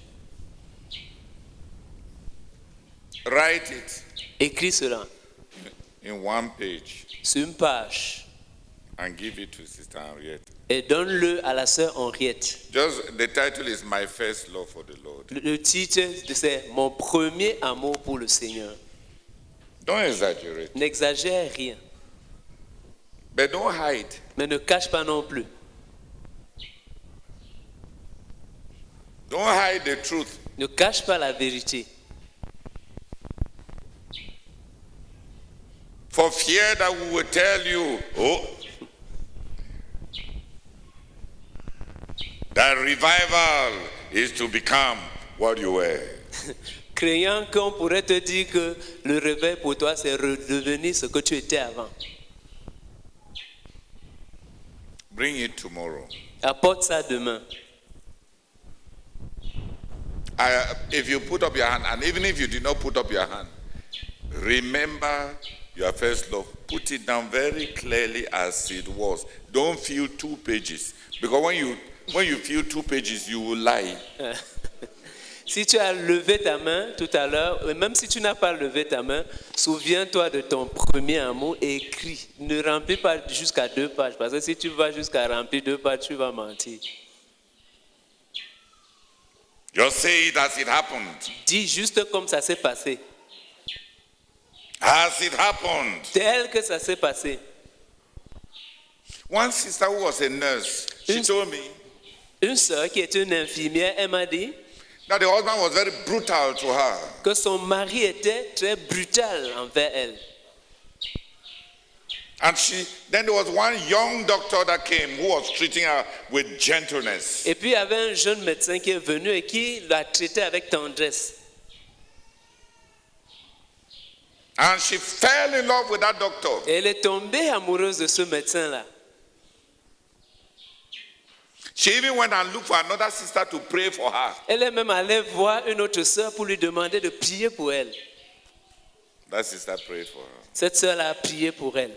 Write it Écris cela in one page sur une page and give it to Sister Henriette. et donne-le à la sœur Henriette. Just the title is My First Love for the Lord. Le titre, c'est Mon premier amour pour le Seigneur. Don't exaggerate, N'exagère rien, but don't hide. mais ne cache pas non plus. Don't hide the truth. Ne cache pas la vérité. For fear that we will tell you, oh, that revival is to become what you were. Craignant qu'on pourrait te dire que le réveil pour toi, c'est redevenir ce que tu étais avant. Bring it tomorrow. Apporte ça demain. If you put up your hand, and even if you did not put up your hand, remember your first love. Put it down very clearly as it was. Don't fill 2 pages. Because when you fill 2 pages, you will lie. Si tu as levé ta main tout à l'heure, et même si tu n'as pas levé ta main, souviens-toi de ton premier amour et écris. Ne remplis pas jusqu'à 2 pages, parce que si tu vas jusqu'à remplir 2 pages, tu vas mentir. Just say it as it happened. Dis juste comme ça s'est passé, As it happened. tel que ça s'est passé. One sister who was a nurse, she told me Une sœur qui est une infirmière, elle m'a dit that the husband was very brutal to her. que son mari était très brutal envers elle. And then there was one young doctor that came who was treating her with gentleness. Et puis il y avait un jeune médecin qui est venu et qui l'a traité avec tendresse. And she fell in love with that doctor. Et elle est tombée amoureuse de ce médecin-là. She even went and looked for another sister to pray for her. Elle est même allée voir une autre sœur pour lui demander de prier pour elle. That sister prayed for her. Cette sœur-là a prié pour elle.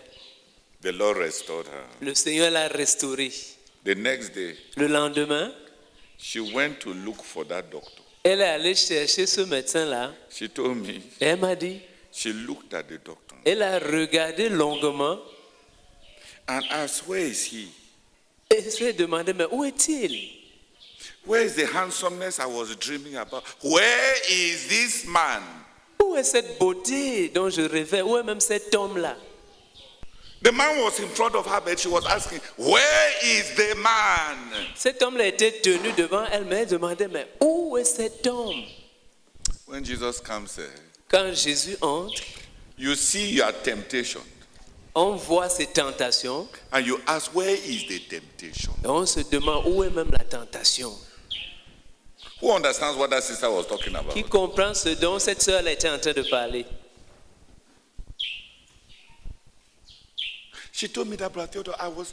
The Lord restored her. Le Seigneur l'a restaurée. The next day, Le lendemain, she went to look for that doctor. elle est allée chercher ce médecin-là. She told me Et elle m'a dit, she looked at the doctor elle a regardé longuement and asked, where is he? et s'est demandé, mais où est-il? Where is the handsomeness I was dreaming about? Where is this man? Où est cette beauté dont je rêvais? Où est même cet homme-là? The man was in front of her, but she was asking, where is the man? Cet homme-là était tenu devant elle, mais elle demandait, mais où est cet homme? When Jesus comes here, Quand Jésus entre, you see your temptation on voit ses tentations and you ask, where is the temptation? et on se demande où est même la tentation. Who understands what that sister was talking about? Qui comprend ce dont cette sœur était en train de parler? She told me that, Brother Theodore,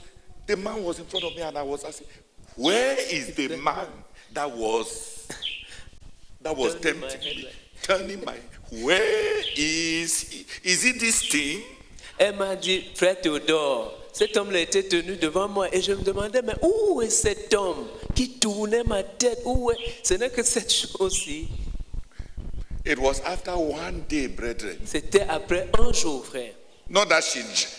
the man was in front of me and I was asking, where is the man that was tempting me? Turning my, where is he? Is it this thing? Elle m'a dit, frère Théodore, cet homme-là était tenu devant moi et je me demandais, mais où est cet homme qui tournait ma tête? Où est? Ce n'est que cette chose-ci. It was after one day, brethren. C'était après un jour, frère. Not that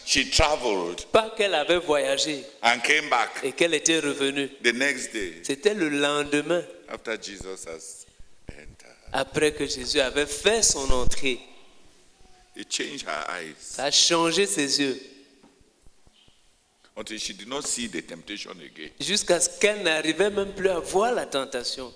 she traveled Pas qu'elle avait voyagé and came back et qu'elle était revenue. the next day C'était le lendemain, after Jesus has entered. après que Jésus avait fait son entrée. It changed her eyes Ça a changé ses yeux. until she did not see the temptation again. Jusqu'à ce qu'elle n'arrivait même plus à voir la tentation.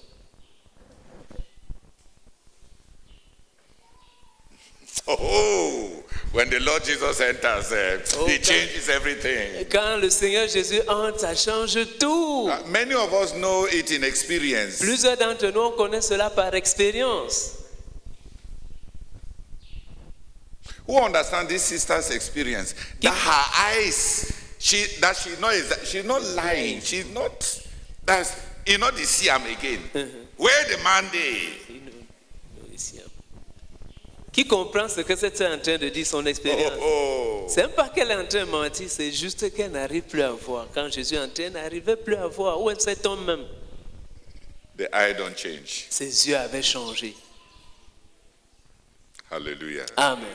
Oh, When the Lord Jesus enters, Oh, he God. changes everything. Quand le Seigneur Jésus entre, ça change tout. Many of us know it in experience. Plusieurs d'entre nous, on connaît cela par expérience. Who understand this sister's experience? That her eyes, she's not lying. She's not. That's the Siam again. Where the man day? Qui comprend ce que cette sœur est en train de dire, son expérience? Oh. C'est même pas qu'elle est en train de mentir, c'est juste qu'elle n'arrive plus à voir. Quand Jésus est entré, elle n'arrivait plus à voir. Où est cet homme même? The eye don't change. Ses yeux avaient changé. Hallelujah. Amen.